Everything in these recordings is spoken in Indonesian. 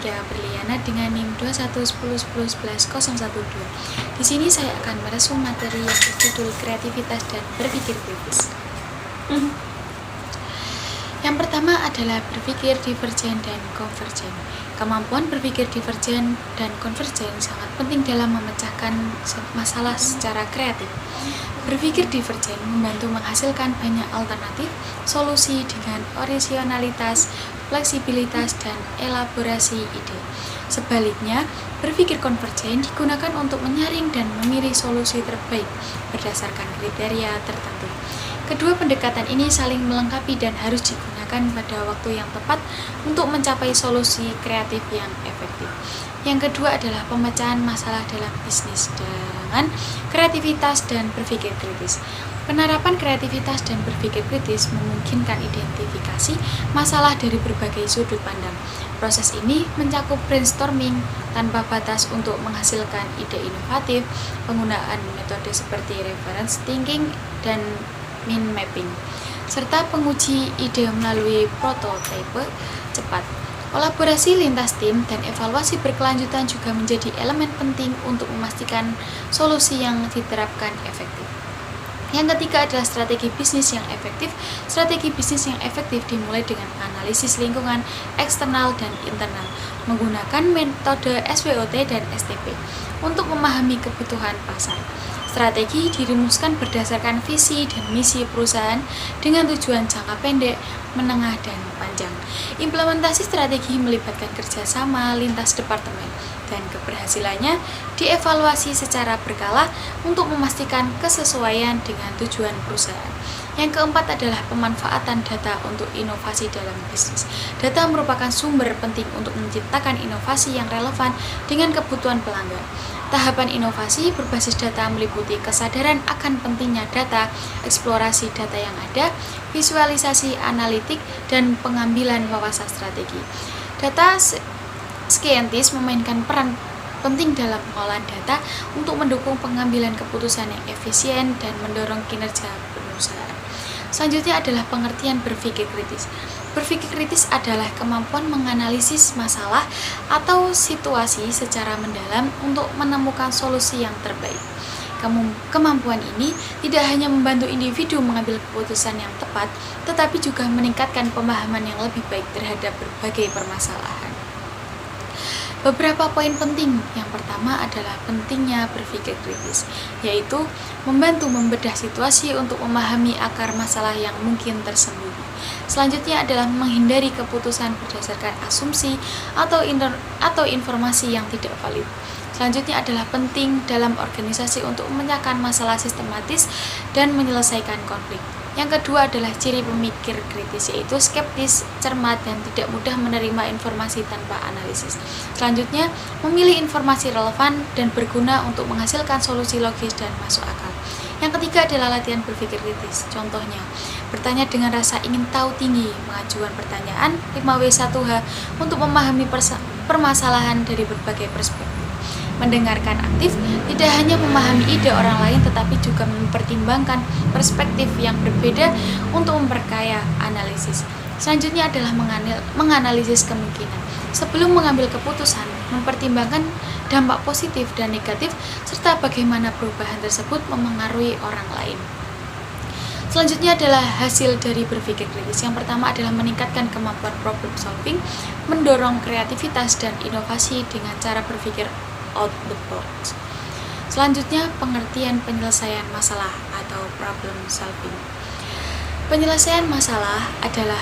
Ika Berliana dengan NIM 2110111012. Di sini saya akan meresum materi yang berjudul kreativitas dan berpikir kritis. Yang pertama adalah berpikir divergen dan konvergen. Kemampuan berpikir divergen dan konvergen sangat penting dalam memecahkan masalah secara kreatif. Berpikir divergen membantu menghasilkan banyak alternatif solusi dengan originalitas, fleksibilitas, dan elaborasi ide. Sebaliknya, berpikir konvergen digunakan untuk menyaring dan memilih solusi terbaik berdasarkan kriteria tertentu. Kedua pendekatan ini saling melengkapi dan harus digunakan pada waktu yang tepat untuk mencapai solusi kreatif yang efektif. Yang kedua adalah pemecahan masalah dalam bisnis dengan kreativitas dan berpikir kritis. Penerapan kreativitas dan berpikir kritis memungkinkan identifikasi masalah dari berbagai sudut pandang. Proses ini mencakup brainstorming tanpa batas untuk menghasilkan ide inovatif, penggunaan metode seperti reference thinking dan mind mapping, serta penguji ide melalui prototipe cepat. Kolaborasi lintas tim dan evaluasi berkelanjutan juga menjadi elemen penting untuk memastikan solusi yang diterapkan efektif. Yang ketiga adalah strategi bisnis yang efektif. Strategi bisnis yang efektif dimulai dengan analisis lingkungan eksternal dan internal, menggunakan metode SWOT dan STP untuk memahami kebutuhan pasar. Strategi dirumuskan berdasarkan visi dan misi perusahaan dengan tujuan jangka pendek, menengah, dan panjang. Implementasi strategi melibatkan kerjasama lintas departemen, dan keberhasilannya dievaluasi secara berkala untuk memastikan kesesuaian dengan tujuan perusahaan. Yang keempat adalah pemanfaatan data untuk inovasi dalam bisnis. Data merupakan sumber penting untuk menciptakan inovasi yang relevan dengan kebutuhan pelanggan. Tahapan inovasi berbasis data meliputi kesadaran akan pentingnya data, eksplorasi data yang ada, visualisasi analitik, dan pengambilan wawasan strategi. Data scientist memainkan peran penting dalam pengolahan data untuk mendukung pengambilan keputusan yang efisien dan mendorong kinerja perusahaan. Selanjutnya adalah pengertian berpikir kritis. Berpikir kritis adalah kemampuan menganalisis masalah atau situasi secara mendalam untuk menemukan solusi yang terbaik. Kemampuan ini tidak hanya membantu individu mengambil keputusan yang tepat, tetapi juga meningkatkan pemahaman yang lebih baik terhadap berbagai permasalahan. Beberapa poin penting. Yang pertama adalah pentingnya berpikir kritis, yaitu membantu membedah situasi untuk memahami akar masalah yang mungkin tersembunyi. Selanjutnya adalah menghindari keputusan berdasarkan asumsi atau informasi yang tidak valid. Selanjutnya adalah penting dalam organisasi untuk memecahkan masalah sistematis dan menyelesaikan konflik. Yang kedua adalah ciri pemikir kritis, yaitu skeptis, cermat, dan tidak mudah menerima informasi tanpa analisis. Selanjutnya, memilih informasi relevan dan berguna untuk menghasilkan solusi logis dan masuk akal. Yang ketiga adalah latihan berpikir kritis. Contohnya, bertanya dengan rasa ingin tahu tinggi, mengajukan pertanyaan 5W1H untuk memahami permasalahan dari berbagai perspektif. Mendengarkan aktif, tidak hanya memahami ide orang lain tetapi juga mempertimbangkan perspektif yang berbeda untuk memperkaya analisis. Selanjutnya adalah menganalisis kemungkinan. Sebelum mengambil keputusan, mempertimbangkan dampak positif dan negatif serta bagaimana perubahan tersebut memengaruhi orang lain. Selanjutnya adalah hasil dari berpikir kritis. Yang pertama adalah meningkatkan kemampuan problem solving, mendorong kreativitas dan inovasi dengan cara berpikir out the box. Selanjutnya, pengertian penyelesaian masalah atau problem solving. Penyelesaian masalah adalah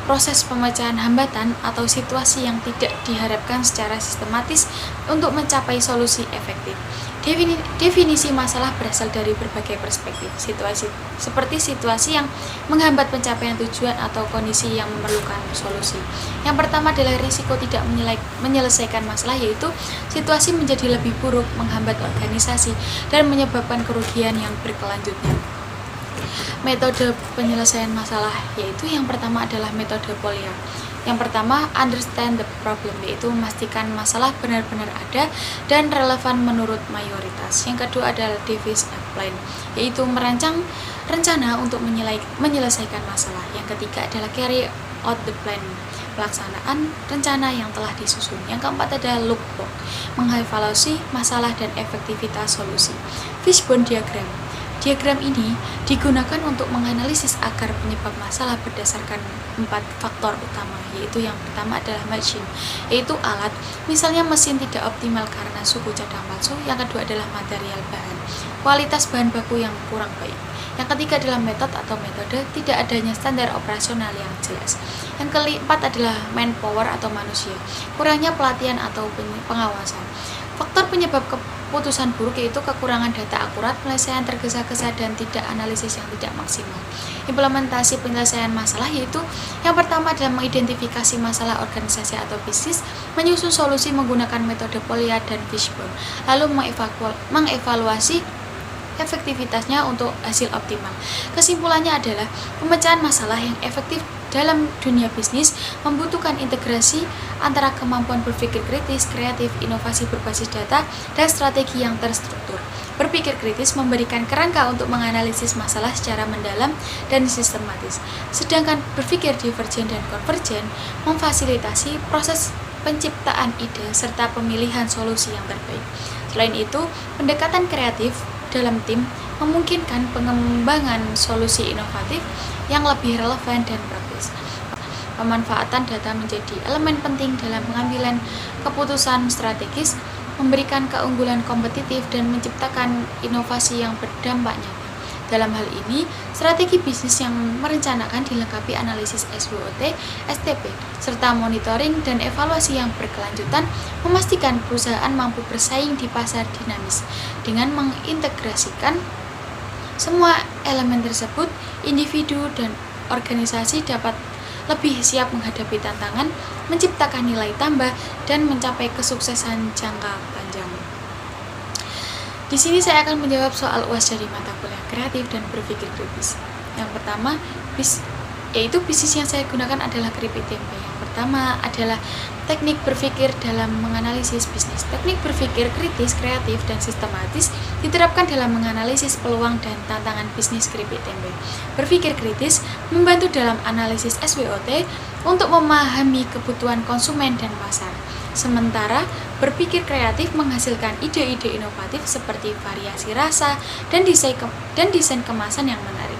proses pemecahan hambatan atau situasi yang tidak diharapkan secara sistematis untuk mencapai solusi efektif. Definisi masalah berasal dari berbagai perspektif. Seperti situasi yang menghambat pencapaian tujuan atau kondisi yang memerlukan solusi. Yang pertama adalah risiko tidak menyelesaikan masalah, yaitu situasi menjadi lebih buruk, menghambat organisasi, dan menyebabkan kerugian yang berkelanjutan. Metode penyelesaian masalah, yaitu yang pertama adalah metode Polya. Yang pertama, understand the problem, yaitu memastikan masalah benar-benar ada dan relevan menurut mayoritas. Yang kedua adalah devise a plan, yaitu merancang rencana untuk menyelesaikan masalah. Yang ketiga adalah carry out the plan, pelaksanaan rencana yang telah disusun. Yang keempat adalah lookback, mengevaluasi masalah dan efektivitas solusi. Fishbone diagram. Diagram ini digunakan untuk menganalisis akar penyebab masalah berdasarkan 4 faktor utama, yaitu yang pertama adalah machine, yaitu alat, misalnya mesin tidak optimal karena suku cadang palsu. Yang kedua adalah material bahan, kualitas bahan baku yang kurang baik. Yang ketiga adalah metode, tidak adanya standar operasional yang jelas. Yang keempat adalah manpower atau manusia, kurangnya pelatihan atau pengawasan. Faktor penyebab keputusan buruk yaitu kekurangan data akurat, penyelesaian tergesa-gesa, dan tidak analisis yang tidak maksimal. Implementasi penyelesaian masalah yaitu yang pertama adalah mengidentifikasi masalah organisasi atau bisnis, menyusun solusi menggunakan metode Polya dan Fishbone, lalu mengevaluasi efektivitasnya untuk hasil optimal. Kesimpulannya adalah pemecahan masalah yang efektif dalam dunia bisnis membutuhkan integrasi antara kemampuan berpikir kritis, kreatif, inovasi berbasis data, dan strategi yang terstruktur. Berpikir kritis memberikan kerangka untuk menganalisis masalah secara mendalam dan sistematis, sedangkan berpikir divergen dan konvergen memfasilitasi proses penciptaan ide serta pemilihan solusi yang terbaik. Selain itu, pendekatan kreatif dalam tim memungkinkan pengembangan solusi inovatif yang lebih relevan dan praktis. Pemanfaatan data menjadi elemen penting dalam pengambilan keputusan strategis, memberikan keunggulan kompetitif dan menciptakan inovasi yang berdampak nyata. Dalam hal ini, strategi bisnis yang merencanakan dilengkapi analisis SWOT, STP, serta monitoring dan evaluasi yang berkelanjutan, memastikan perusahaan mampu bersaing di pasar dinamis. Dengan mengintegrasikan semua elemen tersebut, individu dan organisasi dapat lebih siap menghadapi tantangan, menciptakan nilai tambah, dan mencapai kesuksesan jangka panjang. Di sini saya akan menjawab soal UAS dari mata kuliah kreatif dan berpikir kritis. Yang pertama, yaitu bisnis yang saya gunakan adalah keripik tempe. Yang pertama adalah teknik berpikir dalam menganalisis bisnis. Teknik berpikir kritis, kreatif, dan sistematis diterapkan dalam menganalisis peluang dan tantangan bisnis keripik tempe. Berpikir kritis membantu dalam analisis SWOT untuk memahami kebutuhan konsumen dan pasar. Sementara berpikir kreatif menghasilkan ide-ide inovatif seperti variasi rasa dan desain kemasan yang menarik.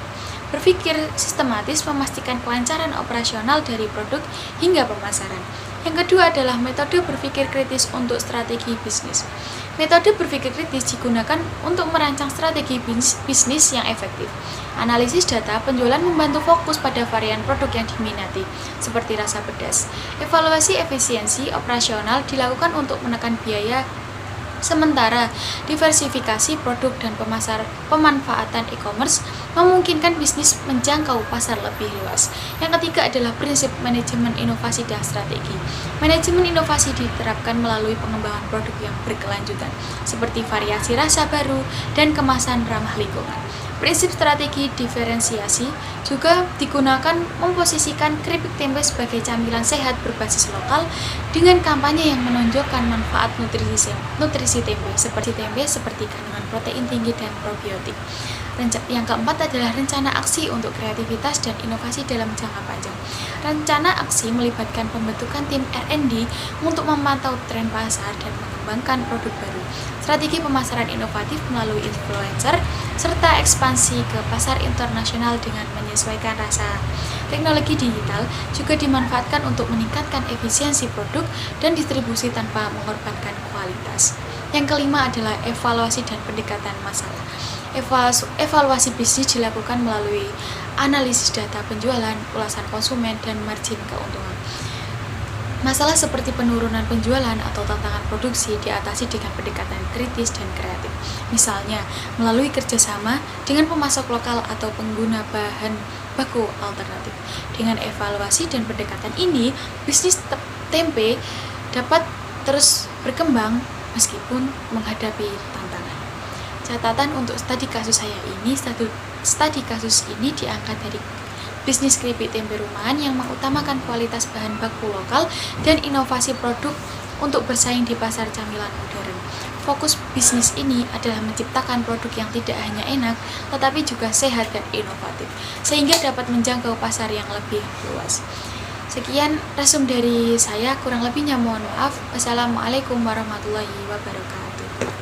Berpikir sistematis memastikan kelancaran operasional dari produk hingga pemasaran. Yang kedua adalah metode berpikir kritis untuk strategi bisnis. Metode berpikir kritis digunakan untuk merancang strategi bisnis yang efektif. Analisis data penjualan membantu fokus pada varian produk yang diminati, seperti rasa pedas. Evaluasi efisiensi operasional dilakukan untuk menekan biaya. Sementara diversifikasi produk dan pemanfaatan e-commerce memungkinkan bisnis menjangkau pasar lebih luas. Yang ketiga adalah prinsip manajemen inovasi dan strategi. Manajemen inovasi diterapkan melalui pengembangan produk yang berkelanjutan, seperti variasi rasa baru dan kemasan ramah lingkungan. Prinsip strategi diferensiasi juga digunakan memposisikan keripik tempe sebagai camilan sehat berbasis lokal dengan kampanye yang menonjolkan manfaat nutrisi tempe seperti kandungan protein tinggi dan probiotik. Yang keempat adalah rencana aksi untuk kreativitas dan inovasi dalam jangka panjang. Rencana aksi melibatkan pembentukan tim R&D untuk memantau tren pasar dan mengembangkan produk baru. Strategi pemasaran inovatif melalui influencer, serta ekspansi ke pasar internasional dengan menyesuaikan rasa. Teknologi digital juga dimanfaatkan untuk meningkatkan efisiensi produk dan distribusi tanpa mengorbankan kualitas. Yang kelima adalah evaluasi dan pendekatan masalah. Evaluasi bisnis dilakukan melalui analisis data penjualan, ulasan konsumen, dan margin keuntungan. Masalah seperti penurunan penjualan atau tantangan produksi diatasi dengan pendekatan kritis dan kreatif. Misalnya, melalui kerjasama dengan pemasok lokal atau pengguna bahan baku alternatif. Dengan evaluasi dan pendekatan ini, bisnis tempe dapat terus berkembang meskipun menghadapi tantangan. Catatan untuk studi kasus saya ini, studi kasus ini diangkat dari bisnis keripik tempe rumahan yang mengutamakan kualitas bahan baku lokal dan inovasi produk untuk bersaing di pasar camilan modern. Fokus bisnis ini adalah menciptakan produk yang tidak hanya enak, tetapi juga sehat dan inovatif, sehingga dapat menjangkau pasar yang lebih luas. Sekian resum dari saya, kurang lebihnya mohon maaf. Wassalamualaikum warahmatullahi wabarakatuh.